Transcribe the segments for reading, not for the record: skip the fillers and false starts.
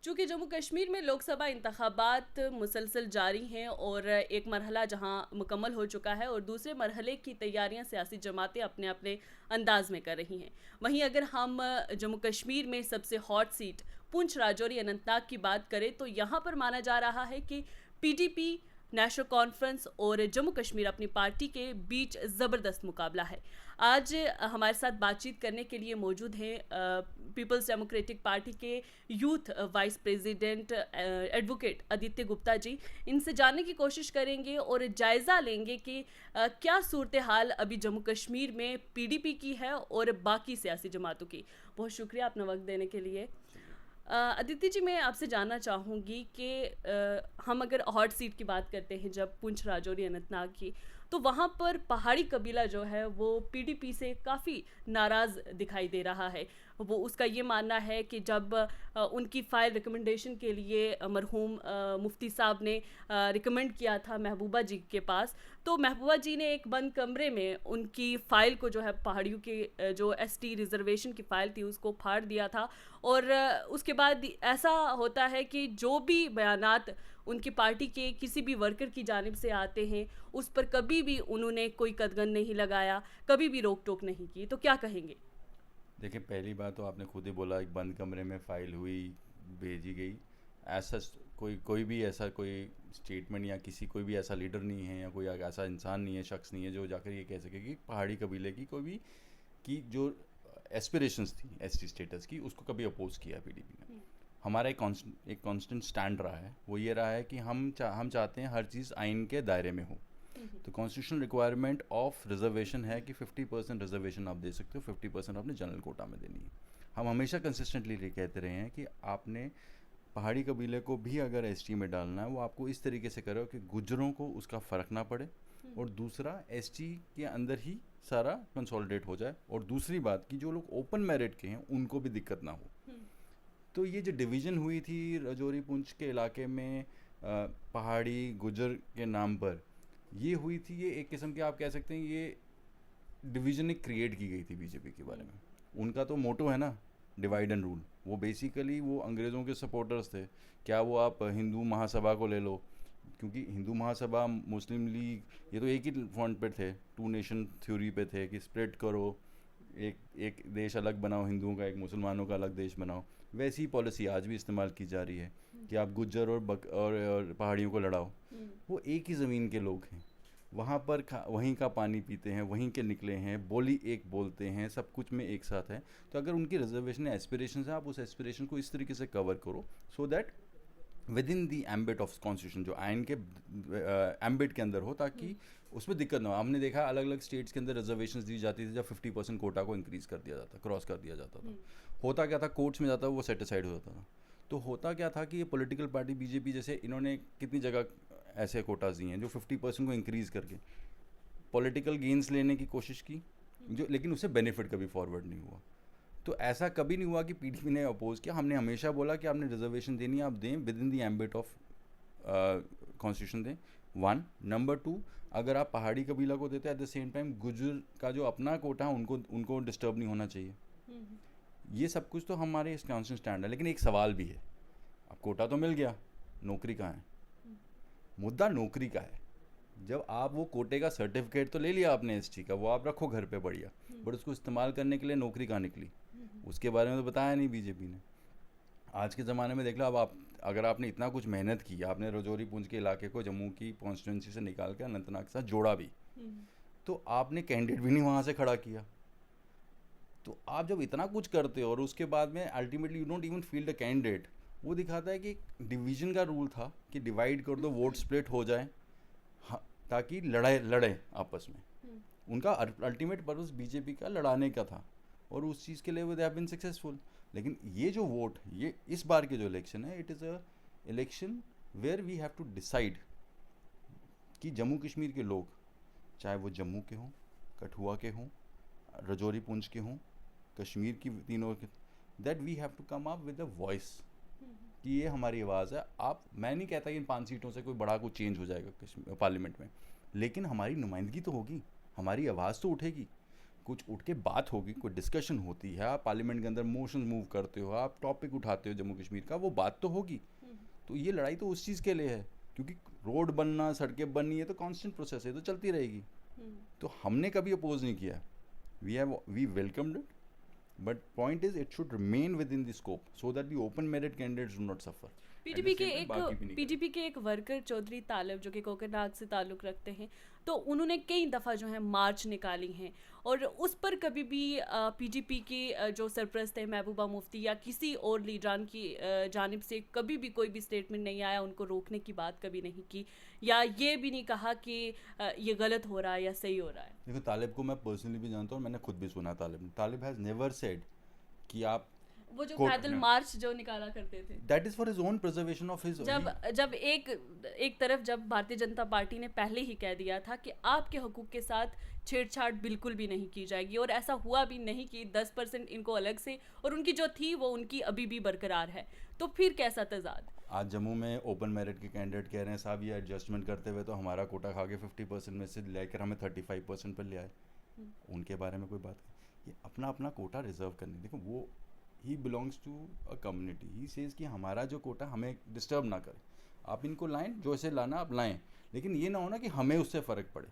चूँकि जम्मू कश्मीर में लोकसभा इंतखाबात मुसलसल जारी हैं और एक मरहला जहां मुकम्मल हो चुका है और दूसरे मरहले की तैयारियां सियासी जमातें अपने अपने अंदाज में कर रही हैं। वहीं अगर हम जम्मू कश्मीर में सबसे हॉट सीट पुंछ राजौरी अनंतनाग की बात करें तो यहां पर माना जा रहा है कि पीडीपी नेशनल कॉन्फ्रेंस और जम्मू कश्मीर अपनी पार्टी के बीच ज़बरदस्त मुकाबला है। आज हमारे साथ बातचीत करने के लिए मौजूद हैं पीपल्स डेमोक्रेटिक पार्टी के youth vice president advocate Aditya Gupta ji. इनसे जानने की कोशिश करेंगे और जायज़ा लेंगे कि क्या सूरत हाल अभी जम्मू कश्मीर में पीडीपी की है और बाकी सियासी जमातों की। बहुत शुक्रिया अपना वक्त देने के लिए। अदिति जी, मैं आपसे जानना चाहूँगी कि हम अगर हॉट सीट की बात करते हैं जब पुंछ राजौरी अनंतनाग की, तो वहाँ पर पहाड़ी कबीला जो है वो पीडीपी से काफ़ी नाराज़ दिखाई दे रहा है। वो उसका ये मानना है कि जब उनकी फ़ाइल रिकमेंडेशन के लिए मरहूम मुफ्ती साहब ने रिकमेंड किया था महबूबा जी के पास, तो महबूबा जी ने एक बंद कमरे में उनकी फ़ाइल को जो है पहाड़ियों के जो एसटी रिजर्वेशन की फ़ाइल थी उसको फाड़ दिया था। और उसके बाद ऐसा होता है कि जो भी बयानात उनकी पार्टी के किसी भी वर्कर की जानिब से आते हैं उस पर कभी भी उन्होंने कोई कदगन नहीं लगाया, कभी भी रोक टोक नहीं की। तो क्या कहेंगे? देखिए, पहली बात तो आपने खुद ही बोला, एक बंद कमरे में फ़ाइल हुई, भेजी गई। ऐसा कोई कोई भी ऐसा कोई स्टेटमेंट या किसी कोई भी ऐसा लीडर नहीं है या कोई ऐसा इंसान नहीं है, शख्स नहीं है जो जाकर ये कह सके कि पहाड़ी कबीले की कोई भी की जो एस्पिरेशंस थी एसटी स्टेटस की, उसको कभी अपोज किया पीडीपी ने। हमारा एक कांस्टेंट स्टैंड रहा है, वो ये रहा है कि हम चाहते हैं हर चीज़ आइन के दायरे में हो। तो कॉन्स्टिट्यूशनल रिक्वायरमेंट ऑफ रिजर्वेशन है कि 50% रिजर्वेशन आप दे सकते हो, 50% आपने जनरल कोटा में देनी है। हम हमेशा कंसिस्टेंटली ये कहते रहे हैं कि आपने पहाड़ी कबीले को भी अगर एसटी में डालना है, वो आपको इस तरीके से करो कि गुजरों को उसका फ़र्क ना पड़े, और दूसरा एसटी के अंदर ही सारा कंसोलिडेट हो जाए, और दूसरी बात कि जो लोग ओपन मेरिट के हैं उनको भी दिक्कत ना हो। तो ये जो डिवीज़न हुई थी राजौरी पुंछ के इलाके में पहाड़ी गुजर के नाम पर, ये हुई थी, ये एक किस्म की आप कह सकते हैं ये डिवीज़न एक क्रिएट की गई थी बीजेपी के बारे में। उनका तो मोटो है ना, डिवाइड एंड रूल। वो बेसिकली वो अंग्रेज़ों के सपोर्टर्स थे। क्या वो आप हिंदू महासभा को ले लो, क्योंकि हिंदू महासभा, मुस्लिम लीग, ये तो एक ही फ्रंट पे थे, टू नेशन थ्योरी पे थे कि स्प्लिट करो, एक एक देश अलग बनाओ, हिंदुओं का एक, मुसलमानों का अलग देश बनाओ। वैसी ही पॉलिसी आज भी इस्तेमाल की जा रही है कि आप गुज्जर और पहाड़ियों को लड़ाओ। वो एक ही ज़मीन के लोग हैं, वहाँ पर वहीं का पानी पीते हैं, वहीं के निकले हैं, बोली एक बोलते हैं, सब कुछ में एक साथ है। तो अगर उनकी रिजर्वेशन एस्पिरेशन है, आप उस एस्पिरेशन को इस तरीके से कवर करो so that with in the ambit of constitution, जो आइन के एम्बिट के अंदर हो, ताकि उसमें दिक्कत ना हो। हमने देखा अलग अलग स्टेट्स के अंदर रिजर्वेशन दी जाती थी जब 50% कोटा को इंक्रीज़ कर दिया जाता, क्रॉस कर दिया जाता था। होता क्या था, कोर्ट्स में जाता, वो सेटिसाइड हो जाता था। तो होता क्या था कि ये पॉलिटिकल पार्टी बीजेपी जैसे, इन्होंने कितनी जगह ऐसे कोटाज दिए हैं जो 50% को इंक्रीज़ करके पॉलिटिकल गेंस लेने की कोशिश की, जो लेकिन उससे बेनिफिट कभी फॉरवर्ड नहीं हुआ। तो ऐसा कभी नहीं हुआ कि पीडीपी ने अपोज किया। हमने हमेशा बोला कि आपने रिजर्वेशन देनी है, आप दें with in the ambit of constitution दें, वन। नंबर टू, अगर आप पहाड़ी कबीला को देते हैं, एट द सेम टाइम गुजर का जो अपना कोटा है उनको डिस्टर्ब नहीं होना चाहिए। ये सब कुछ तो हमारे इस कॉन्स्टेंट स्टैंड है। लेकिन एक सवाल भी है, अब कोटा तो मिल गया, नौकरी कहाँ है? मुद्दा नौकरी का है। जब आप वो कोटे का सर्टिफिकेट तो ले लिया आपने एसटी का, वो आप रखो घर पे बढ़िया, बट उसको इस्तेमाल करने के लिए नौकरी कहाँ निकली, उसके बारे में तो बताया नहीं बीजेपी ने। आज के ज़माने में देख लो, अब आप अगर आपने इतना कुछ मेहनत की, आपने राजौरी पुंछ के इलाके को जम्मू की कॉन्स्टिट्यूंसी से निकाल कर अनंतनाग के साथ जोड़ा भी, तो आपने कैंडिडेट भी नहीं वहाँ से खड़ा किया। तो आप जब इतना कुछ करते हो और उसके बाद में ultimately you don't even feel the candidate, वो दिखाता है कि डिवीजन का रूल था कि डिवाइड कर दो, वोट स्प्लिट हो जाए, हाँ, ताकि लड़े आपस में। उनका अल्टीमेट पर्पस बीजेपी का लड़ाने का था, और उस चीज़ के लिए वो दे हैव बीन सक्सेसफुल। लेकिन ये जो वोट, ये इस बार के जो इलेक्शन है, it is a election where we have to decide कि जम्मू कश्मीर के लोग, चाहे वो जम्मू के हों, कठुआ के हों, राजौरी पुंछ के हों, कश्मीर की तीनों के, that we have to come up with a voice कि ये हमारी आवाज़ है। आप, मैं नहीं कहता कि इन 5 सीटों से कोई बड़ा कुछ चेंज हो जाएगा कश्मीर पार्लियामेंट में, लेकिन हमारी नुमाइंदगी तो होगी, हमारी आवाज़ तो उठेगी। कुछ उठ के बात होगी, कोई डिस्कशन होती है, आप पार्लियामेंट के अंदर मोशन मूव करते हो, आप टॉपिक उठाते हो जम्मू कश्मीर का, वो बात तो होगी। तो ये लड़ाई तो उस चीज़ के लिए है, क्योंकि रोड बनना, सड़कें बननी है तो कांस्टेंट प्रोसेस है, तो चलती रहेगी। तो हमने कभी अपोज नहीं किया, we welcomed it, but point is it should remain within the scope so that the open merit candidates do not suffer. PDP के एक वर्कर चौधरी तालिब जो कि कोकरनाग से ताल्लुक़ रखते हैं, तो उन्होंने कई दफ़ा जो है मार्च निकाली हैं और उस पर कभी भी पीडीपी के जो सरपरस्त है महबूबा मुफ्ती या किसी और लीडरान की जानिब से कभी भी कोई भी स्टेटमेंट नहीं आया, उनको रोकने की बात कभी नहीं की या ये भी नहीं कहा कि ये गलत हो रहा है या सही हो रहा है। देखो, तालिब को मैं पर्सनली भी जानता हूँ, मैंने खुद भी सुना तालिब हैज़ नेवर सेड कि आप वो जो पैदल मार्च जो निकाला करते थे, that is for his own preservation of his. जब एक तरफ जब भारतीय जनता पार्टी ने पहले ही कह दिया था कि आपके हकूक के साथ छेड़छाड़ बिल्कुल भी नहीं की जाएगी, और ऐसा हुआ भी नहीं कि 10% इनको अलग से और उनकी जो थी वो उनकी अभी भी बरकरार है, तो फिर कैसा तजाद। आज जम्मू में ओपन मेरिट के कैंडिडेट कह रहे हैं साहब ये एडजस्टमेंट करते हुए तो हमारा कोटा खा के 50% में से लेकर हमें 35% पर ले आए। उनके बारे में कोई बात नहीं, ये अपना अपना कोटा रिजर्व करने, देखो वो ही belongs to a community, he says कि हमारा जो कोटा हमें डिस्टर्ब ना करे, आप इनको लाएं, जो ऐसे लाना आप लाएं, लेकिन ये ना हो ना कि हमें उससे फ़र्क पड़े।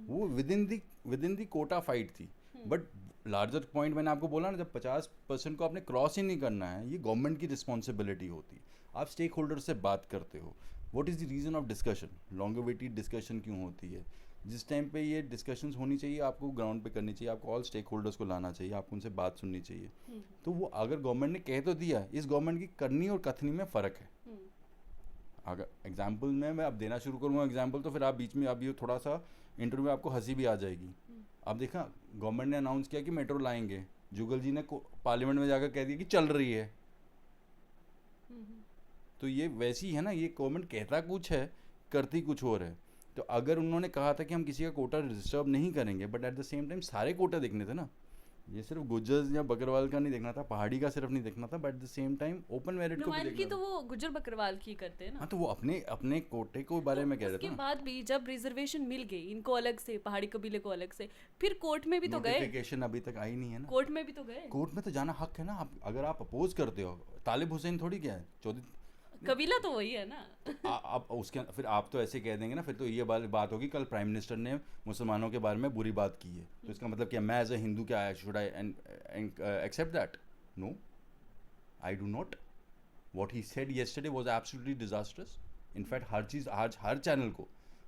वो within the quota fight थी, बट लार्जर पॉइंट मैंने आपको बोला ना, जब 50% को आपने क्रॉस ही नहीं करना है, ये गवर्नमेंट की रिस्पॉन्सिबिलिटी होती है। आप स्टेक होल्डर से बात करते हो, what is the reason of discussion, longevity discussion क्यों होती है, जिस टाइम पे ये डिस्कशंस होनी चाहिए आपको ग्राउंड पे करनी चाहिए, आपको ऑल स्टेक होल्डर्स को लाना चाहिए, आपको उनसे बात सुननी चाहिए। तो वो अगर गवर्नमेंट ने कह तो दिया, इस गवर्नमेंट की करनी और कथनी में फ़र्क है। अगर एग्जाम्पल में मैं अब देना शुरू करूँगा एग्जाम्पल, तो फिर आप बीच में अभी थोड़ा सा इंटरव्यू में आपको हंसी भी आ जाएगी। अब देखा, गवर्नमेंट ने अनाउंस किया कि मेट्रो लाएंगे, जुगल जी ने पार्लियामेंट में जाकर कह दिया कि चल रही है। तो ये वैसी है ना, ये गवर्नमेंट कहता कुछ है, करती कुछ और है। तो अगर उन्होंने कहा था कि हम किसी का कोटा डिस्टर्ब नहीं करेंगे, but at the same time सारे कोटा देखने थे ना, ये सिर्फ गुज्जर या बकरवाल का नहीं देखना था, पहाड़ी का सिर्फ नहीं देखना था, but at the same time open merit को भी देखना था। तो वो गुज्जर बकरवाल की करते हैं ना। हाँ, तो वो अपने अपने कोटे को बारे में कह रहे थे। उसके बाद भी जब रिजर्वेशन मिल गई इनको अलग से, पहाड़ी कबीले को अलग से, फिर कोर्ट में भी तो गए, नोटिफिकेशन अभी तक आई नहीं है ना। कोर्ट में भी तो गए, कोर्ट में तो जाना हक है ना। आप अगर आप अपोज करते हो, तालिब हुसैन थोड़ी क्या है, चौधरी कबीला तो वही है ना। आप उसके फिर आप तो ऐसे कह देंगे ना, फिर तो ये बात होगी कल प्राइम मिनिस्टर ने मुसलमानों के बारे में बुरी बात की है, तो इसका मतलब क्या मैं एज ए हिंदू क्या should I accept that? No, I do not. What he said yesterday was absolutely disasters. In fact हर चीज़ आज हर चैनल को,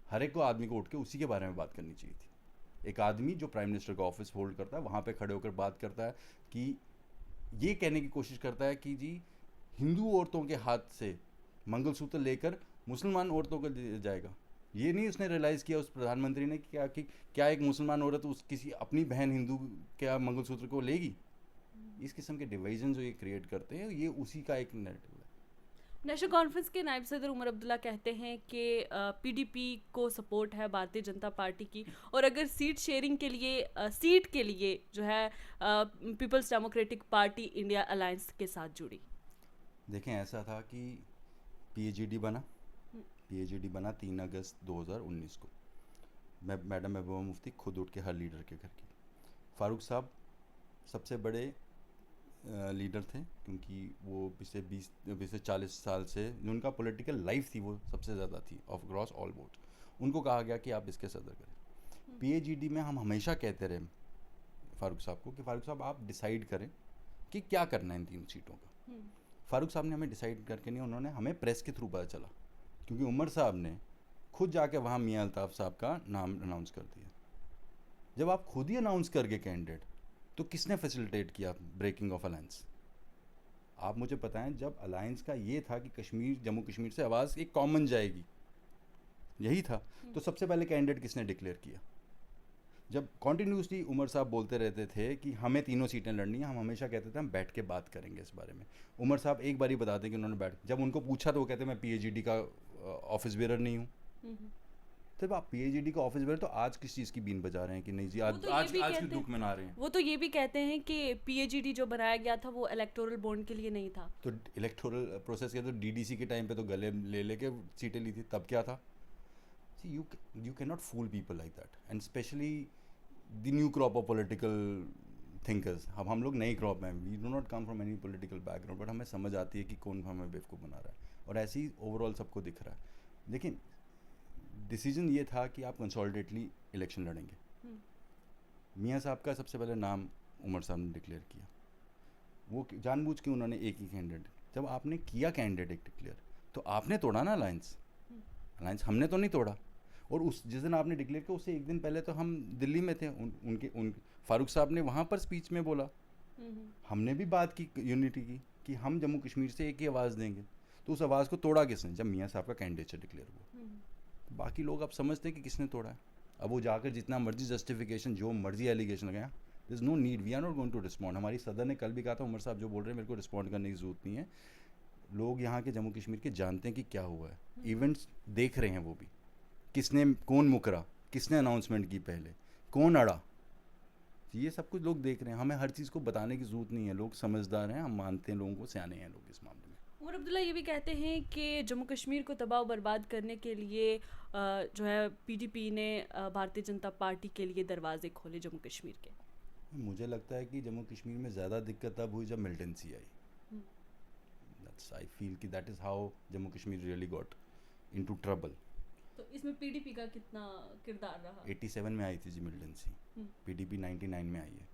हर एक को आदमी को उठ के उसी के बारे में बात करनी चाहिए थी। एक आदमी जो प्राइम मिनिस्टर का ऑफिस होल्ड करता है, वहाँ पे खड़े होकर बात करता है कि ये कहने की कोशिश करता है कि जी हिंदू औरतों के हाथ से मंगलसूत्र लेकर मुसलमान औरतों को जाएगा। ये नहीं उसने रियलाइज़ किया उस प्रधानमंत्री ने कि क्या एक मुसलमान औरत उस किसी अपनी बहन हिंदू के मंगलसूत्र को लेगी? इस किस्म के डिवीजन जो ये क्रिएट करते हैं, ये उसी का एक नैरेटिव है। नेशनल कॉन्फ्रेंस के नायब सदर उमर अब्दुल्ला कहते हैं कि पीडीपी को सपोर्ट है भारतीय जनता पार्टी की, और अगर सीट शेयरिंग के लिए जो है पीपल्स डेमोक्रेटिक पार्टी इंडिया अलायंस के साथ जुड़ी। देखें, ऐसा था कि पीएजीडी बना 3 अगस्त 2019 को। मैडम महबूबा मुफ्ती खुद उठ के हर लीडर के घर की। फारूक साहब सबसे बड़े लीडर थे, क्योंकि वो पिछले 40 साल से जो उनका पॉलिटिकल लाइफ थी वो सबसे ज़्यादा थी ऑफ क्रॉस ऑल बोर्ड। उनको कहा गया कि आप इसके सदर करें। पीएजीडी में हम हमेशा कहते रहे फारूक साहब को कि फारूक साहब आप डिसाइड करें कि क्या करना है इन 3 सीटों का। फारूक साहब ने हमें डिसाइड करके नहीं, उन्होंने हमें प्रेस के थ्रू पता चला, क्योंकि उमर साहब ने खुद जाके वहाँ मियाँ अल्ताफ़ साहब का नाम अनाउंस कर दिया। जब आप खुद ही अनाउंस करके कैंडिडेट, तो किसने फैसिलिटेट किया ब्रेकिंग ऑफ अलायंस? आप मुझे बताएं, जब अलायंस का ये था कि जम्मू कश्मीर से आवाज़ एक कॉमन जाएगी, यही था, तो सबसे पहले कैंडिडेट किसने डिक्लेयर किया? जब कॉन्टीन्यूसली उमर साहब बोलते रहते थे कि हमें 3 सीटें लड़नी है, हम हमेशा कहते थे हम बैठ के बात करेंगे इस बारे में। उमर साहब एक बार ही बताते कि उन्होंने जब उनको पूछा तो वो कहते मैं पीएजीडी का ऑफिस बेरर नहीं हूँ। तब आप पीएजीडी का ऑफिस बेरर, तो आज किस चीज़ की बीन बजा रहे हैं कि नहीं जी आज की दुख मना रहे हैं? वो तो ये भी कहते हैं कि पीएजीडी जो बनाया गया था वो इलेक्टोरल बॉन्ड के लिए नहीं था। तो इलेक्टोरल प्रोसेस के तो डीडीसी के टाइम पे तो गले लेके सीटें ली थी, तब क्या था? You can not fool people like that, and specially the new crop of political thinkers. अब हम लोग नई क्रॉप हैं, we do not come from any political background, but हमें समझ आती है कि कौन हमें बेवकूफ़ बना रहा है, और ऐसे ही ओवरऑल सबको दिख रहा है। लेकिन डिसीजन ये था कि आप कंसोलिडेटली इलेक्शन लड़ेंगे। मियाँ साहब का सबसे पहले नाम उमर साहब ने डिक्लेयर किया, वो जानबूझ के उन्होंने एक ही कैंडिडेट, जब आपने किया कैंडिडेट डिक्लेयर तो आपने तोड़ा ना अलायंस, अलायंस हमने तो नहीं तोड़ा। और उस जिस दिन आपने डिक्लेयर किया उससे एक दिन पहले तो हम दिल्ली में थे, उन फारूक साहब ने वहाँ पर स्पीच में बोला, हमने भी बात की यूनिटी की कि हम जम्मू कश्मीर से एक ही आवाज़ देंगे। तो उस आवाज़ को तोड़ा किसने? जब मियाँ साहब का कैंडिडेट डिक्लेयर हुआ। तो बाकी लोग अब समझते हैं कि किसने तोड़ा है। अब वो जाकर जितना मर्जी जस्टिफिकेशन, जो मर्जी एलिगेशन लगाया, there is no need, we are not going to respond. हमारी सदर ने कल भी कहा था, उमर साहब जो बोल रहे हैं मेरे को रिस्पॉन्ड करने की ज़रूरत नहीं है। लोग यहाँ के जम्मू कश्मीर के जानते हैं कि क्या हुआ है, इवेंट्स देख रहे हैं वो भी, किसने कौन मुकरा, किसने अनाउंसमेंट की पहले, कौन अड़ा, ये सब कुछ लोग देख रहे हैं। हमें हर चीज़ को बताने की ज़रूरत नहीं है, लोग समझदार हैं, हम मानते हैं लोगों को, सियाने हैं लोग इस मामले में। उमर अब्दुल्ला ये भी कहते हैं कि जम्मू कश्मीर को तबाह बर्बाद करने के लिए जो है पीडीपी ने भारतीय जनता पार्टी के लिए दरवाजे खोले जम्मू कश्मीर के। मुझे लगता है कि जम्मू कश्मीर में ज़्यादा दिक्कत तब हुई जब मिलिटेंसी आई। दैट्स आई फील कि that is how Jammu Kashmir really got into trouble. तो इसमें पीडीपी का कितना किरदार रहा? 87 में आई थी जी मिलिटेंसी, पीडीपी 99 में आई है।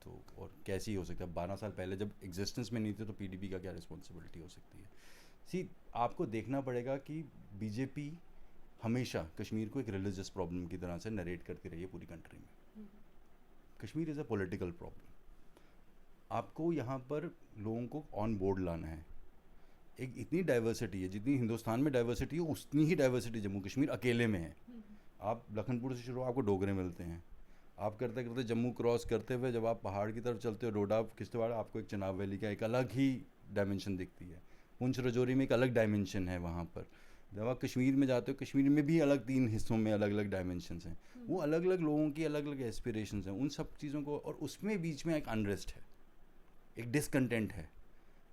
तो और कैसी हो सकता है, 12 साल पहले जब एग्जिस्टेंस में नहीं थे तो पीडीपी का क्या रिस्पॉन्सिबिलिटी हो सकती है? सी, आपको देखना पड़ेगा कि बीजेपी हमेशा कश्मीर को एक रिलीजियस प्रॉब्लम की तरह से नरेट करती रही है पूरी कंट्री में। Kashmir is a political problem. आपको यहाँ पर लोगों को ऑन बोर्ड लाना है। एक इतनी डाइवर्सिटी है, जितनी हिंदुस्तान में डाइवर्सिटी है उतनी ही डाइवर्सिटी जम्मू कश्मीर अकेले में है। आप लखनपुर से शुरू, आपको डोगरे मिलते हैं, आप करते करते जम्मू क्रॉस करते हुए जब आप पहाड़ की तरफ चलते हो, डोडा किश्तवाड़, आपको एक चनाब वैली का एक अलग ही डायमेंशन दिखती है। पुंछ रजौरी में एक अलग डायमेंशन है वहाँ पर। जब आप कश्मीर में जाते हो, कश्मीर में भी अलग 3 हिस्सों में अलग अलग डायमेंशंस हैं। वो अलग अलग लोगों की अलग अलग एस्पिरेशंस हैं, उन सब चीज़ों को, और उसमें बीच में एक अनरेस्ट है, एक डिसकंटेंट है।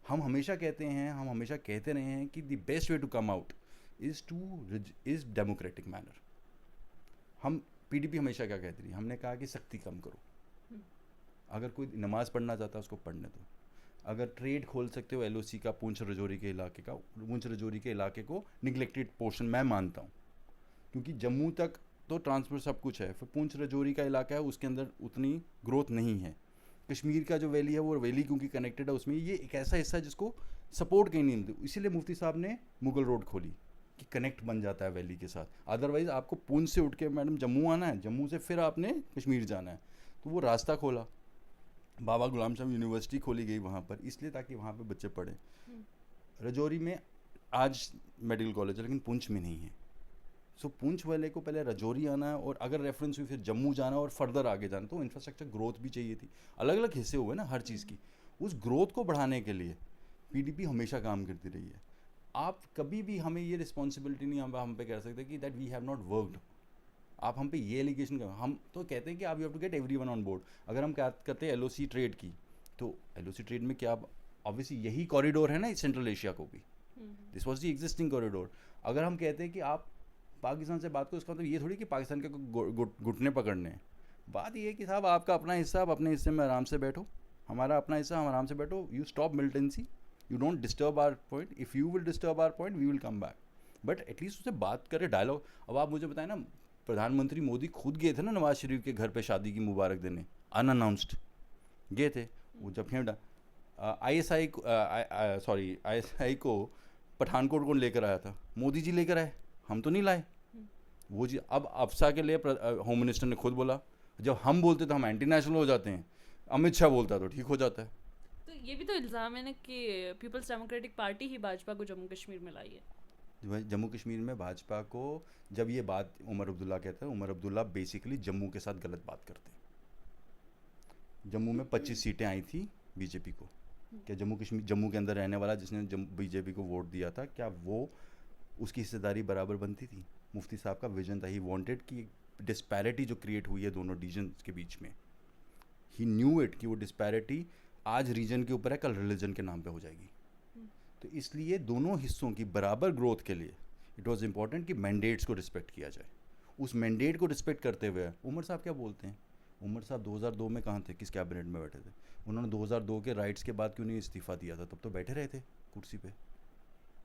हम हमेशा कहते हैं, हम हमेशा कहते रहे हैं कि the best way to come out is democratic manner. हम पीडीपी हमेशा क्या कहती रही, हमने कहा कि सख्ती कम करो। अगर कोई नमाज़ पढ़ना चाहता है उसको पढ़ने दो। अगर ट्रेड खोल सकते हो एलओसी का, पुंछ रजौरी के इलाके का, पुंछ रजौरी के इलाके को निगलेक्टेड पोर्शन मैं मानता हूँ, क्योंकि जम्मू तक तो ट्रांसपोर्ट सब कुछ है, फिर पुंछ रजौरी का इलाका है उसके अंदर उतनी ग्रोथ नहीं है। कश्मीर का जो वैली है वो वैली क्योंकि कनेक्टेड है, उसमें ये एक ऐसा हिस्सा है जिसको सपोर्ट कहीं नहीं मिलती, इसीलिए मुफ्ती साहब ने मुगल रोड खोली कि कनेक्ट बन जाता है वैली के साथ। अदरवाइज़ आपको पुंछ से उठ के मैडम जम्मू आना है, जम्मू से फिर आपने कश्मीर जाना है, तो वो रास्ता खोला। बाबा गुलाम शाह यूनिवर्सिटी खोली गई वहाँ पर, इसलिए ताकि वहाँ पे बच्चे पढ़ें। रजौरी में आज मेडिकल कॉलेज है लेकिन पुंछ में नहीं है। सो पुंछ वाले को पहले रजौरी आना है, और अगर रेफरेंस हुई फिर जम्मू जाना और फर्दर आगे जाना, तो इंफ्रास्ट्रक्चर ग्रोथ भी चाहिए थी। अलग अलग हिस्से हुए ना हर चीज़ की, उस ग्रोथ को बढ़ाने के लिए पीडीपी हमेशा काम करती रही है। आप कभी भी हमें ये रिस्पॉन्सिबिलिटी नहीं हम पे कह सकते कि that we have not worked. आप हम पे ये एलिगेशन कर, हम तो कहते हैं कि आप you have to get everyone on board. अगर हम क्या करते हैं एलओसी ट्रेड की, तो एलओसी ट्रेड में क्या, ऑब्वियसली यही कॉरिडोर है ना सेंट्रल एशिया को भी, this was the existing corridor. अगर हम कहते हैं कि आप पाकिस्तान से बात करो, इसका मतलब ये थोड़ी कि पाकिस्तान के घुटने पकड़ने हैं। बात ये है कि साहब आपका अपना हिस्सा, आप अपने हिस्से में आराम से बैठो, हमारा अपना हिस्सा, हम आराम से बैठो। You stop militancy, you don't disturb our point, if you will disturb our point we will come back, but at least उससे बात करें, डायलॉग। अब आप मुझे बताएं ना, प्रधानमंत्री मोदी खुद गए थे ना नवाज शरीफ के घर पे शादी की मुबारक देने, अनअनाउंस्ड गए थे। वो जब फिर आईएसआई को पठानकोट कौन लेकर आया था? मोदी जी लेकर आए, हम तो नहीं लाए वो जी। अब अफसा के लिए होम मिनिस्टर ने खुद बोला, जब हम बोलते तो हम एंटी नेशनल हो जाते हैं, अमित शाह बोलता तो ठीक हो जाता है। तो ये भी तो इल्ज़ाम है ना कि पीपल्स डेमोक्रेटिक पार्टी ही भाजपा को जम्मू कश्मीर में लाई है। जम्मू कश्मीर में भाजपा को, जब ये बात उमर अब्दुल्ला कहता है, उमर अब्दुल्ला बेसिकली जम्मू के साथ गलत बात करते हैं। जम्मू में 25 सीटें आई थी बीजेपी को, क्या जम्मू के अंदर रहने वाला जिसने बीजेपी को वोट दिया था, क्या वो उसकी हिस्सेदारी बराबर बनती थी? मुफ्ती साहब का विजन था, ही वांटेड कि डिस्पैरिटी जो क्रिएट हुई है दोनों रीजन के बीच में, ही न्यू इट कि वो डिस्पैरिटी आज रीजन के ऊपर है, कल रिलीजन के नाम पे हो जाएगी। तो इसलिए दोनों हिस्सों की बराबर ग्रोथ के लिए इट वाज इम्पॉर्टेंट कि मैंडेट्स को रिस्पेक्ट किया जाए। उस मैंडेट को रिस्पेक्ट करते हुए उमर साहब क्या बोलते हैं, उमर साहब 2002 में कहाँ थे, किस कैबिनेट में बैठे थे? उन्होंने 2002 के राइट्स के बाद क्यों नहीं इस्तीफा दिया था? तब तो बैठे रहे थे कुर्सी पे।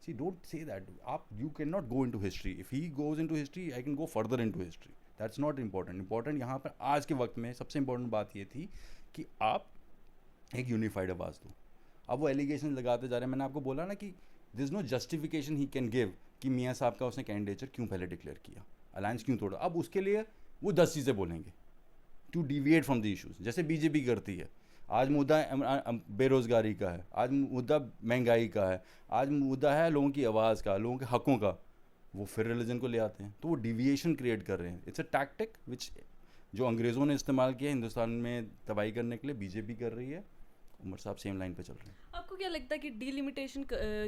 सी डोंट से दैट, आप you can not go into history, if he goes into history I can go further into history, that's not important. Important यहाँ पर आज के वक्त में सबसे इंपॉर्टेंट बात ये थी कि आप एक यूनिफाइड आवाज़ दो। अब वो एलिगेशन लगाते जा रहे हैं, मैंने आपको बोला ना कि this is no justification he can give कि मियाँ साहब का उसने कैंडिडेचर क्यों पहले डिक्लेयर किया, अलायंस क्यों तोड़ा। अब उसके लिए वो 10 चीज़ें बोलेंगे to deviate from the issues, जैसे बीजेपी करती है। आज मुद्दा बेरोज़गारी का है, आज मुद्दा महंगाई का है, आज मुद्दा है लोगों की आवाज़ का, लोगों के हकों का, वो फिर रिलीजन को ले आते हैं, तो वो डिविएशन क्रिएट कर रहे हैं। इट्स अ टैक्टिक विच जो अंग्रेज़ों ने इस्तेमाल किया हिंदुस्तान में तबाही करने के लिए, बीजेपी कर रही है, उमर साहब सेम लाइन पे चल रहे हैं। आपको क्या लगता है कि डिलिमिटेशन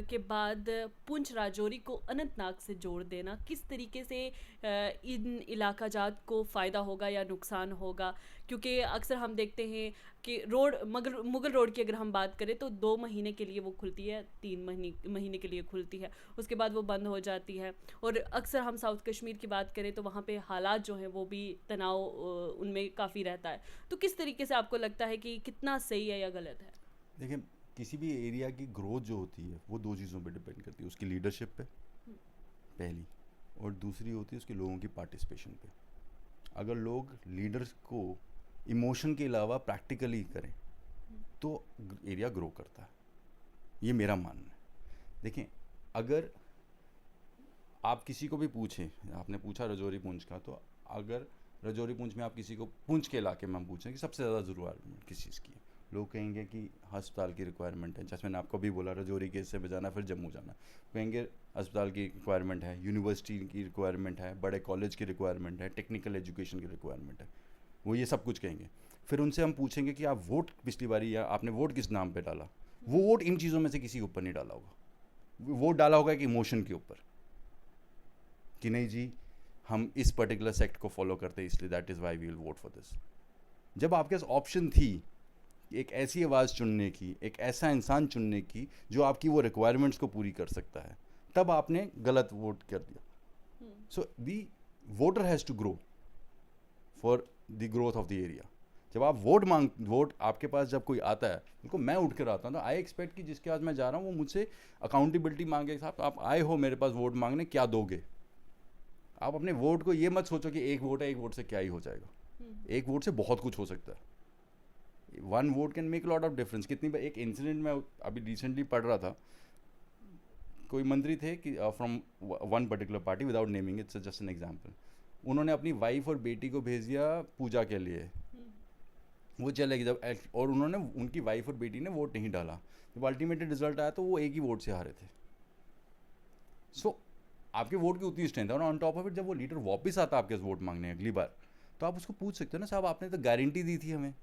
के बाद पुंछ राजौरी को अनंतनाग से जोड़ देना किस तरीके से इन इलाका जात को फ़ायदा होगा या नुकसान होगा? क्योंकि अक्सर हम देखते हैं कि रोड मुगल रोड की अगर हम बात करें तो 2 महीने के लिए वो खुलती है, 3 महीने के लिए खुलती है, उसके बाद वो बंद हो जाती है। और अक्सर हम साउथ कश्मीर की बात करें तो वहाँ पे हालात जो हैं वो भी तनाव उनमें काफ़ी रहता है। तो किस तरीके से आपको लगता है कि कितना सही है या गलत है? देखिए, किसी भी एरिया की ग्रोथ जो होती है वो 2 चीज़ों पे डिपेंड करती है, उसकी लीडरशिप पे पहली, और दूसरी होती है उसके लोगों की पार्टिसिपेशन पे। अगर लोग लीडर्स को इमोशन के अलावा प्रैक्टिकली करें तो एरिया ग्रो करता है, ये मेरा मानना है। देखें, अगर आप किसी को भी पूछें, आपने पूछा रजौरी पुंछ का, तो अगर रजौरी पुंछ में आप किसी को, पुंछ के इलाके में हम पूछें कि सबसे ज़्यादा ज़रूरत किस चीज़ की है, लोग कहेंगे कि अस्पताल की रिक्वायरमेंट है। जैसे मैंने आपको भी बोला, रजौरी के हिस्से में जाना फिर जम्मू जाना, कहेंगे अस्पताल की रिक्वायरमेंट है, यूनिवर्सिटी की रिक्वायरमेंट है, बड़े कॉलेज की रिक्वायरमेंट है, टेक्निकल एजुकेशन की रिक्वायरमेंट है, वो ये सब कुछ कहेंगे। फिर उनसे हम पूछेंगे कि आप वोट पिछली बारी या आपने वोट किस नाम पे डाला, वो वोट इन चीज़ों में से किसी के ऊपर नहीं डाला होगा, वोट डाला होगा एक इमोशन के ऊपर कि नहीं जी हम इस पर्टिकुलर सेक्ट को फॉलो करते हैं इसलिए that is why we will vote for this. जब आपके पास ऑप्शन थी एक ऐसी आवाज़ चुनने की, एक ऐसा इंसान चुनने की जो आपकी वो रिक्वायरमेंट्स को पूरी कर सकता है, तब आपने गलत वोट कर दिया। So the voter has to grow for the growth of the area. जब आप वोट आपके पास जब कोई आता है, उनको मैं उठ कर आता हूँ, तो आई एक्सपेक्ट कि जिसके पास मैं जा रहा हूँ वो मुझसे अकाउंटेबिलिटी मांगे, साहब आप आए हो मेरे पास वोट मांगने, क्या दोगे? आप अपने वोट को ये मत सोचो कि एक वोट है, एक वोट से क्या ही हो जाएगा। एक वोट से बहुत कुछ हो सकता है। 1 vote can make lot of difference. कितनी बार एक इंसिडेंट में अभी रिसेंटली पढ़ रहा था, कोई मंत्री थे कि from one particular party, without naming, it's just an example, उन्होंने अपनी वाइफ और बेटी को भेज दिया पूजा के लिए, वो चले गए जब, और उन्होंने उनकी वाइफ और बेटी ने वोट नहीं डाला, जब अल्टीमेटली रिजल्ट आया तो वो एक ही वोट से हारे थे। सो आपके वोट की उतनी स्ट्रेंथ है, और ऑन टॉप ऑफ इट जब वो लीडर वापस आता है आपके वोट मांगने अगली बार, तो आप उसको पूछ सकते हो ना, साहब आपने तो गारंटी दी थी हमें,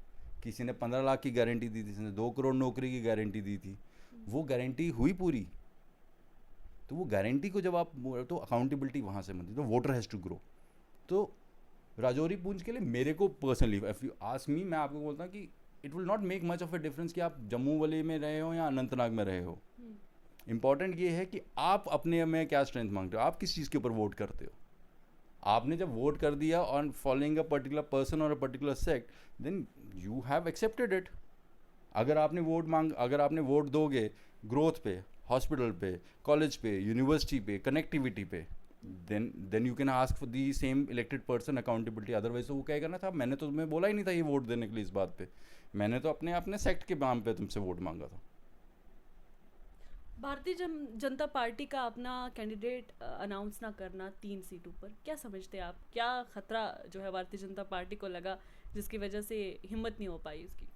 किसी ने 15 लाख की गारंटी दी थी, किसी ने 2 करोड़ नौकरी की गारंटी दी थी, वो गारंटी हुई पूरी? तो वो गारंटी को जब आप, तो अकाउंटेबिलिटी वहाँ से मिलती है, तो वोटर हैज़ टू ग्रो। तो राजौरी पुंछ के लिए मेरे को personally, if you ask me, मैं आपको बोलता हूँ कि it will not make much of a difference कि आप जम्मू वाले में रहे हो या अनंतनाग में रहे हो। इंपॉर्टेंट ये है कि आप अपने में क्या स्ट्रेंथ मांगते हो, आप किस चीज़ के ऊपर वोट करते हो। आपने जब वोट कर दिया on following a particular person or a particular sect, then you have accepted it. अगर आपने वोट दोगे ग्रोथ पे, हॉस्पिटल पे, कॉलेज पे, यूनिवर्सिटी पे, कनेक्टिविटी पे, then you can ask for the same elected person accountability. Otherwise तो वो क्या करना था, मैंने तो तुम्हें बोला ही नहीं था ये वोट देने के लिए, इस बात पे मैंने तो अपने सेक्ट के नाम पे तुमसे वोट मांगा था। भारतीय जनता पार्टी का अपना कैंडिडेट अनाउंस ना करना 3 सीटों पर, क्या समझते हैं आप? क्या खतरा जो है भारतीय जनता पार्टी को लगा जिसकी वजह से हिम्मत नहीं हो पाई उसकी?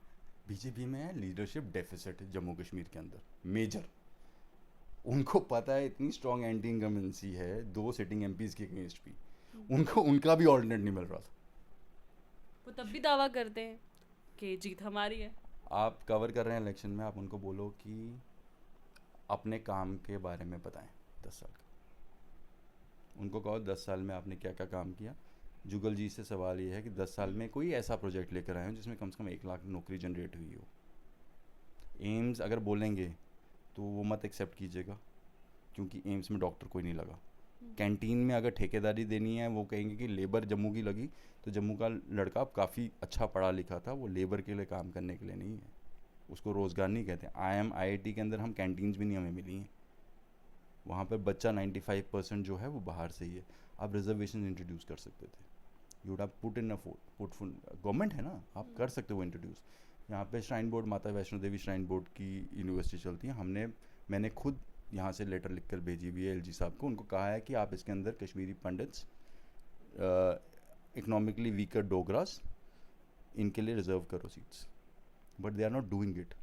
बीजेपी में लीडरशिप डेफिसिट है जम्मू कश्मीर के अंदर, मेजर। उनको पता है इतनी स्ट्रॉन्ग एंटी इनकम्बेंसी है 2 सिटिंग एमपीज के अगेंस्ट भी, उनको उनका भी ऑल्टरनेट नहीं मिल रहा था। वो तब भी दावा करते हैं कि जीत हमारी है। आप कवर कर रहे हैं इलेक्शन में, आप उनको बोलो कि अपने काम के बारे में बताएं 10 साल का। उनको कहो 10 साल में आपने क्या क्या काम किया। जुगल जी से सवाल ये है कि 10 साल में कोई ऐसा प्रोजेक्ट लेकर आए हो जिसमें कम से कम 1 लाख नौकरी जनरेट हुई हो। एम्स अगर बोलेंगे तो वो मत एक्सेप्ट कीजिएगा, क्योंकि एम्स में डॉक्टर कोई नहीं लगा। कैंटीन में अगर ठेकेदारी देनी है, वो कहेंगे कि लेबर जम्मू की लगी, तो जम्मू का लड़का काफ़ी अच्छा पढ़ा लिखा था, वो लेबर के लिए काम करने के लिए नहीं है, उसको रोज़गार नहीं कहते। IIT के अंदर हम कैंटीन्स भी नहीं हमें मिली हैं, वहाँ पर बच्चा 95% जो है वो बाहर से ही है। आप रिजर्वेशन इंट्रोड्यूस कर सकते थे, you would have put in a put government है ना, आप कर सकते हो इंट्रोड्यूस। यहाँ पे श्राइन बोर्ड, माता वैष्णो देवी श्राइन बोर्ड की यूनिवर्सिटी चलती है, मैंने खुद यहाँ से लेटर लिखकर भेजी हुई है LG साहब को, उनको कहा है कि आप इसके अंदर कश्मीरी पंडित्स, इकोनॉमिकली वीकर डोगरास, इनके लिए रिजर्व करो seats, but they are not doing it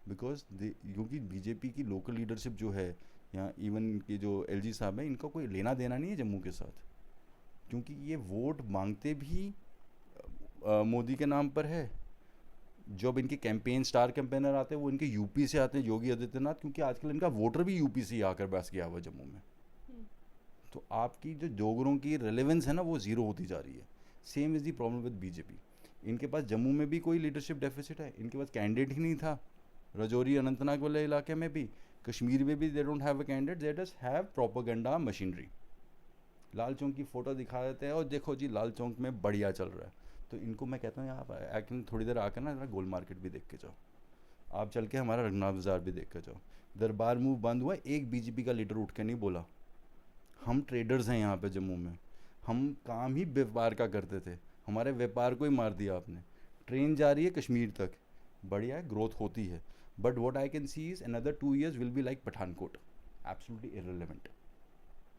because क्योंकि बीजेपी की लोकल लीडरशिप जो है, यहाँ इवन इनके जो LG साहब हैं, इनका कोई लेना देना नहीं है जम्मू के साथ, क्योंकि ये वोट मांगते भी मोदी के नाम पर है। जब इनके कैंपेन स्टार कैंपेनर आते हैं वो इनके यूपी से आते हैं, योगी आदित्यनाथ, क्योंकि आजकल इनका वोटर भी यूपी से ही आकर बस गया हुआ जम्मू में। तो आपकी जो डोगरों की रेलेवेंस है ना, वो ज़ीरो होती जा रही है। Same is the problem with BJP. इनके पास जम्मू में भी कोई लीडरशिप डेफिसिट है, इनके पास कैंडिडेट ही नहीं था। राजौरी अनंतनाग वाले इलाके में भी, कश्मीर में भी they don't have a candidate, they just have propaganda machinery. Lal Chowk की फ़ोटो दिखा देते हैं और देखो जी लाल चौक में बढ़िया चल रहा है। तो इनको मैं कहता हूँ आप एक्चुअली थोड़ी देर आकर ना जरा गोल मार्केट भी देख के जाओ, आप चल के हमारा रंगनाथ बाज़ार भी देख के जाओ। दरबार मूव बंद हुआ, एक बीजेपी का लीडर उठ के नहीं बोला। हम ट्रेडर्स हैं यहाँ पे जम्मू में, हम काम ही व्यापार का करते थे, हमारे व्यापार को ही मार दिया आपने। ट्रेन जा रही है कश्मीर तक, बढ़िया है, ग्रोथ होती है, but what I can see is another 2 years will be like Pathankot, absolutely irrelevant.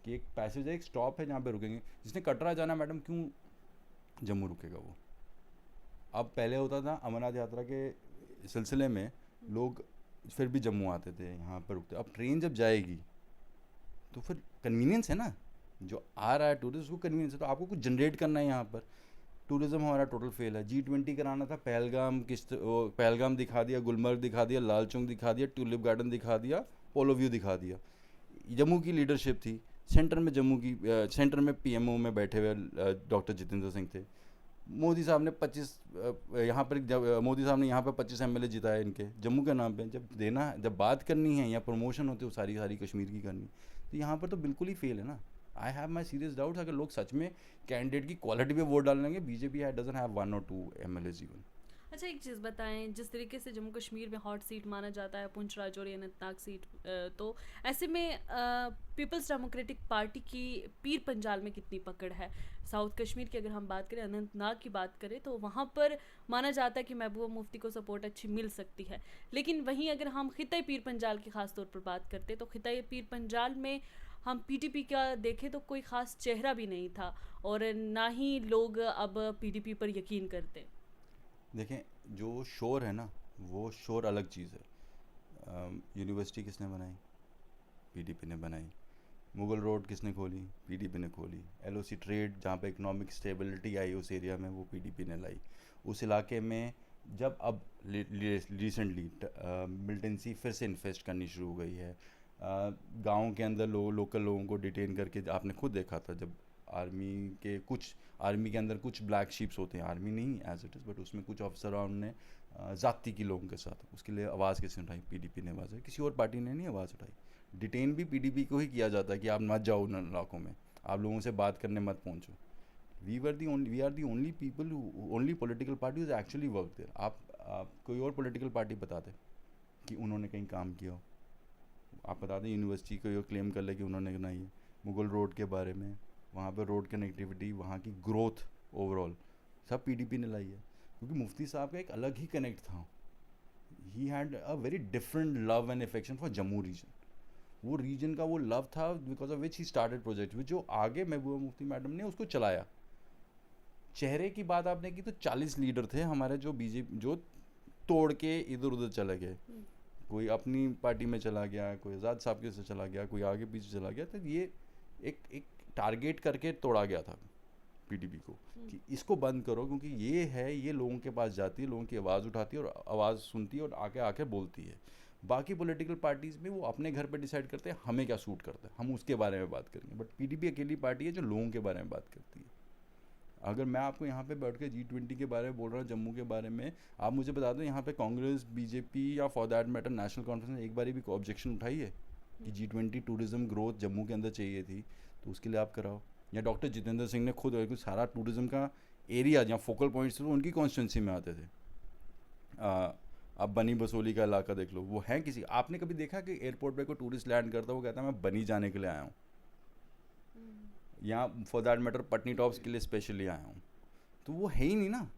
कि एक पैसेज है, एक स्टॉप है जहाँ पे रुकेंगे। जिसने कटरा जाना मैडम क्यों जम्मू रुकेगा वो? अब पहले होता था अमरनाथ यात्रा के सिलसिले में लोग फिर भी जम्मू आते थे, यहाँ पर रुकते। अब ट्रेन जब जाएगी तो फिर कन्वीनियंस है ना, जो आ रहा है टूरिस्ट को कन्वीनियंस है, तो आपको कुछ जनरेट करना है यहाँ पर। टूरिज़्म हमारा टोटल फेल है। G20 कराना था, पहलगाम दिखा दिया, गुलमर्ग दिखा दिया, लाल चौक दिखा दिया, ट्यूलिप गार्डन दिखा दिया, पोलो व्यू दिखा दिया। जम्मू की लीडरशिप थी, सेंटर में सेंटर में PMO में बैठे हुए डॉक्टर जितेंद्र सिंह थे। मोदी साहब ने 25 यहाँ पर मोदी साहब ने यहाँ पर 25 MLA जिताए इनके जम्मू के नाम पे। जब बात करनी है या प्रमोशन होती है, वो सारी कश्मीर की करनी, तो यहाँ पर तो बिल्कुल ही फेल है ना। I have my serious doubts, अगर लोग सच में कैंडिडेट की क्वालिटी पे वोट डालेंगे। BJP doesn't have 1 or 2 MLAs even. अच्छा, एक चीज़ बताएं, जिस तरीके से जम्मू कश्मीर में हॉट सीट माना जाता है पुंछ राजौरी अनंतनाग सीट, तो ऐसे में पीपल्स डेमोक्रेटिक पार्टी की पीर पंजाल में कितनी पकड़ है? साउथ कश्मीर की अगर हम बात करें, अनंतनाग की बात करें, तो वहाँ पर माना जाता है कि महबूबा मुफ्ती को सपोर्ट अच्छी मिल सकती है। लेकिन वहीं अगर हम खिताई पीर पंजाल की ख़ास तौर पर बात करते तो खिताई पीर पंजाल में हम PDP का देखें तो कोई ख़ास चेहरा भी नहीं था, और ना ही लोग अब PDP पर यकीन करते। देखें, जो शोर है ना, वो शोर अलग चीज़ है। यूनिवर्सिटी किसने बनाई? PDP ने बनाई। मुगल रोड किसने खोली? PDP ने खोली। LOC ट्रेड, जहाँ पे इकोनॉमिक स्टेबिलिटी आई उस एरिया में, वो PDP ने लाई। उस इलाके में जब अब रिसेंटली मिलिटेंसी फिर से इन्वेस्ट करनी शुरू हो गई है, गांव के अंदर लोकल लोगों को डिटेन करके, आपने खुद देखा था जब आर्मी के अंदर कुछ ब्लैक शीप्स होते हैं, आर्मी नहीं एज इट इज़, बट उसमें कुछ ऑफिसरान ने ज़ाती की लोगों के साथ, उसके लिए आवाज़ किसने उठाई? PDP ने आवाज़ है, किसी और पार्टी ने नहीं आवाज़ उठाई। डिटेन भी PDP को ही किया जाता है कि आप मत जाओ उन इलाकों में, आप लोगों से बात करने मत पहुँचो। We are the only people, only political party is actually work there. आप कोई और पॉलिटिकल पार्टी बताते कि उन्होंने कहीं काम किया हो? आप बता दें यूनिवर्सिटी को ये क्लेम कर ले कि उन्होंने बनाई है। मुगल रोड के बारे में, वहाँ पर रोड कनेक्टिविटी, वहाँ की ग्रोथ ओवरऑल सब PDP ने लाई है, क्योंकि मुफ्ती साहब का एक अलग ही कनेक्ट था। He had a very different love and affection for Jammu region. वो रीजन का वो लव था because of which he started project, जो आगे महबूबा मुफ्ती मैडम ने उसको चलाया। चेहरे की बात आपने की तो 40 लीडर थे हमारे जो बीजेपी जो तोड़ के इधर उधर चले गए। कोई अपनी पार्टी में चला गया, कोई आज़ाद साहब के से चला गया, कोई आगे पीछे चला गया। तो ये एक टारगेट करके तोड़ा गया था PDP को कि इसको बंद करो, क्योंकि ये लोगों के पास जाती है, लोगों की आवाज़ उठाती है और आवाज़ सुनती है और आके बोलती है। बाकी पॉलिटिकल पार्टीज़ में वो अपने घर पे डिसाइड करते हैं हमें क्या सूट करता है, हम उसके बारे में बात करेंगे। बट PDP अकेली पार्टी है जो लोगों के बारे में बात करती है। अगर मैं आपको यहाँ पे बैठ के G20 के बारे में बोल रहा हूँ, जम्मू के बारे में, आप मुझे बता दो यहाँ पे कांग्रेस, BJP या for that matter national conference ने एक बारी भी ऑब्जेक्शन उठाई है? कि G20 टूरिज्म ग्रोथ जम्मू के अंदर चाहिए थी, तो उसके लिए आप कराओ। या डॉक्टर जितेंद्र सिंह ने खुद सारा टूरिज्म का एरिया जहाँ फोकल पॉइंट्स थे वो उनकी कॉन्स्टिट्यूंसी में आते थे। अब बनी बसोली का इलाका देख लो, वो है किसी, आपने कभी देखा कि एयरपोर्ट पे कोई टूरिस्ट लैंड करता है वो कहता है मैं बनी जाने के लिए आया हूँ, या for that matter Patni tops के लिए स्पेशली आया हूँ, तो वो है ही नहीं ना।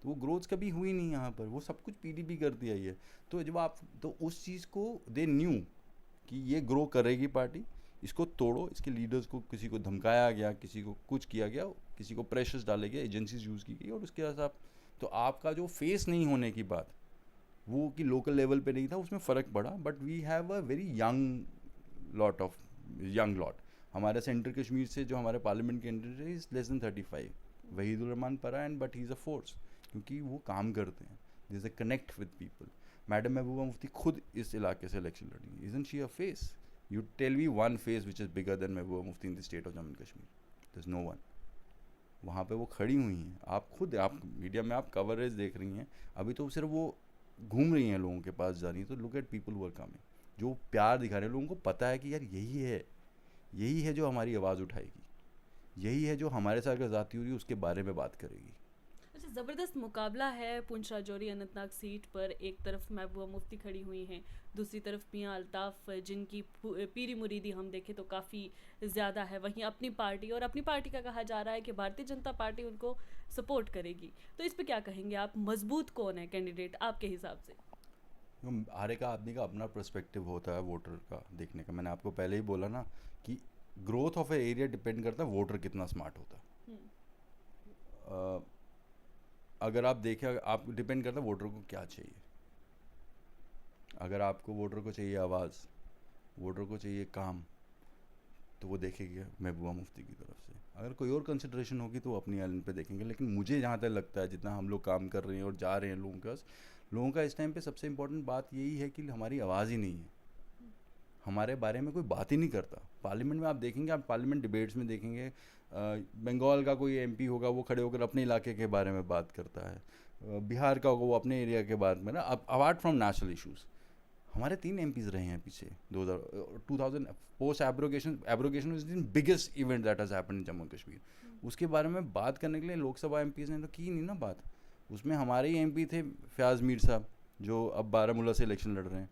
तो वो ग्रोथ कभी हुई नहीं यहाँ पर, वो सब कुछ पीडीपी करती आई है। तो जब आप, तो उस चीज़ को दे न्यू कि ये ग्रो करेगी पार्टी, इसको तोड़ो, इसके लीडर्स को किसी को धमकाया गया, किसी को कुछ किया गया, किसी को प्रेशर्स डाले गए, एजेंसीज यूज़ की गई, और उसके हिसाब, तो आपका जो फेस नहीं होने की बात वो कि लोकल लेवल पे नहीं था, उसमें फ़र्क पड़ा। But we have a very young lot. हमारे सेंटर कश्मीर से जो हमारे पार्लियामेंट कैंडिडेट है is less than 35, Waheedur Rahman Para, and but he is a force, क्योंकि वो काम करते हैं, there is a connect with people. Madam Mehbooba Mufti खुद इस इलाके से इलेक्शन लड़ी, isn't she a face? You tell me one face which is bigger than Mehbooba Mufti in the state of Jammu and Kashmir, there is no one. वहाँ पे वो खड़ी हुई हैं, आप खुद, आप मीडिया में आप कवरेज देख रही हैं, अभी तो सिर्फ वो घूम रही हैं लोगों के पास जा रही हैं। तो look at people who are coming, जो प्यार दिखा रहे हैं, लोगों को पता है कि यार यही है जो हमारी आवाज़ उठाएगी, यही है जो हमारे साथ अगर ज़ाती हो रही है उसके बारे में बात करेगी। अच्छा, ज़बरदस्त मुकाबला है पुंछ राजौरी अनंतनाग सीट पर। एक तरफ महबूबा मुफ्ती खड़ी हुई हैं, दूसरी तरफ मियां अल्ताफ़, जिनकी पीरी मुरीदी हम देखें तो काफ़ी ज़्यादा है। वहीं अपनी पार्टी, और अपनी पार्टी का कहा जा रहा है कि भारतीय जनता पार्टी उनको सपोर्ट करेगी। तो इस पर क्या कहेंगे आप? मजबूत कौन है कैंडिडेट आपके हिसाब से? हर एक आदमी का अपना पर्सपेक्टिव होता है वोटर का देखने का। मैंने आपको पहले ही बोला ना कि growth of A area depend करता है वोटर कितना स्मार्ट होता है। अगर आप देखें, आप डिपेंड करता है वोटर को क्या चाहिए। अगर आपको वोटर को चाहिए आवाज़, वोटर को चाहिए काम, तो वो देखेगा महबूबा मुफ्ती की तरफ से। अगर कोई और कंसिडरेशन होगी तो वो अपनी आइलैंड पे देखेंगे। लेकिन मुझे जहाँ तक लगता है, जितना हम लोग काम कर रहे हैं और जा रहे हैं लोगों का इस टाइम पे सबसे इम्पोर्टेंट बात यही है कि हमारी आवाज़ ही नहीं है, हमारे बारे में कोई बात ही नहीं करता। पार्लियामेंट में आप देखेंगे, आप पार्लियामेंट डिबेट्स में देखेंगे, बंगाल का कोई एमपी होगा वो खड़े होकर अपने इलाके के बारे में बात करता है, बिहार का होगा वो अपने एरिया के बारे में ना। अब अवार्ड फ्रॉम नेशनल इशूज़, हमारे 3 एमपीज़ रहे हैं पीछे 2000 post abrogation is the biggest event that has happened in Jammu Kashmir. उसके बारे में बात करने के लिए लोकसभा एमपीज़ ने तो की नहीं ना बात। उसमें हमारे ही एमपी थे फयाज मीर साहब, जो अब बारामूला से इलेक्शन लड़ रहे हैं।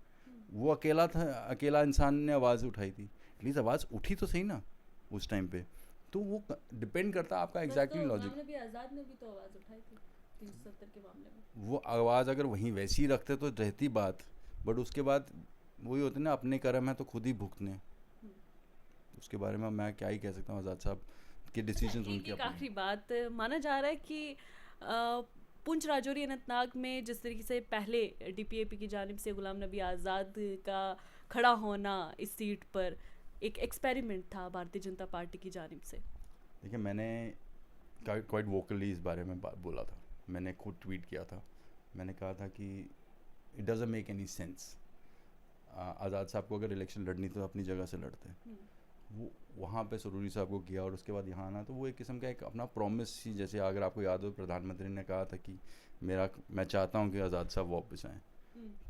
वो अकेला इंसान ने आवाज़ उठाई थी, एटलीस्ट आवाज़ उठी तो सही ना उस टाइम पे। तो वो डिपेंड करता है आपका एग्जैक्टली लॉजिक। आज़ाद ने भी तो आवाज़ उठाई थी 370 के मामले में। वो आवाज़ अगर वहीं वैसी ही रखते तो रहती बात, बट उसके बाद वही होते ना, अपने कर्म है तो खुद ही भुगतने। उसके बारे में मैं क्या ही कह सकता हूँ, आज़ाद साहब के डिसीजंस उनके अपने। आखिरी बात, माना जा रहा है कि पुंछ राजौरी अनंतनाग में जिस तरीके से पहले डीपीएपी की जानिब से गुलाम नबी आज़ाद का खड़ा होना इस सीट पर एक एक्सपेरिमेंट था भारतीय जनता पार्टी की जानिब से। देखिए, मैंने क्वाइट वोकली इस बारे में बोला था, मैंने खुद ट्वीट किया था। मैंने कहा था कि it doesn't make any sense. Azad साहब को अगर इलेक्शन लड़नी तो अपनी जगह से लड़ते, वो वहाँ पे सरूरी साहब को किया और उसके बाद यहाँ आना, तो वो एक किस्म का एक अपना प्रॉमिस ही, जैसे अगर आपको याद हो प्रधानमंत्री ने कहा था कि मैं चाहता हूँ कि आज़ाद साहब वापस आएँ,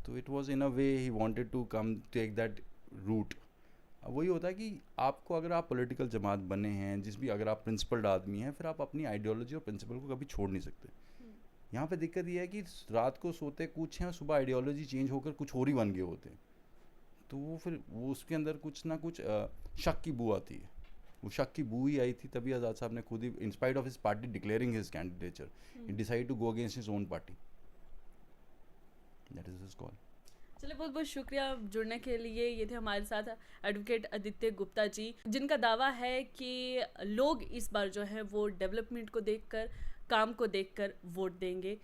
तो it was in a way he wanted to come take that route. अब वही होता है कि आपको, अगर आप पॉलिटिकल जमात बने हैं, अगर आप प्रिंसिपल्ड आदमी हैं, फिर आप अपनी आइडियोलॉजी और प्रिंसिपल को कभी छोड़ नहीं सकते। यहाँ पे दिक्कत ये है कि रात को सोते कुछ हैं और सुबह आइडियोलॉजी चेंज होकर कुछ और ही बन गए होते हैं, तो वो उसके अंदर कुछ ना कुछ शक की बू आती है। वो शक की बू ही आई थी, तभी आज़ाद साहब ने खुद ही, in spite of his party declaring his candidature, he decide to go against his own party. That is his call. चलिए, बहुत बहुत शुक्रिया जुड़ने के लिए। ये थे हमारे साथ एडवोकेट आदित्य गुप्ता जी, जिनका दावा है कि लोग इस बार जो है वो डेवलपमेंट को देखकर, काम को देखकर वोट देंगे।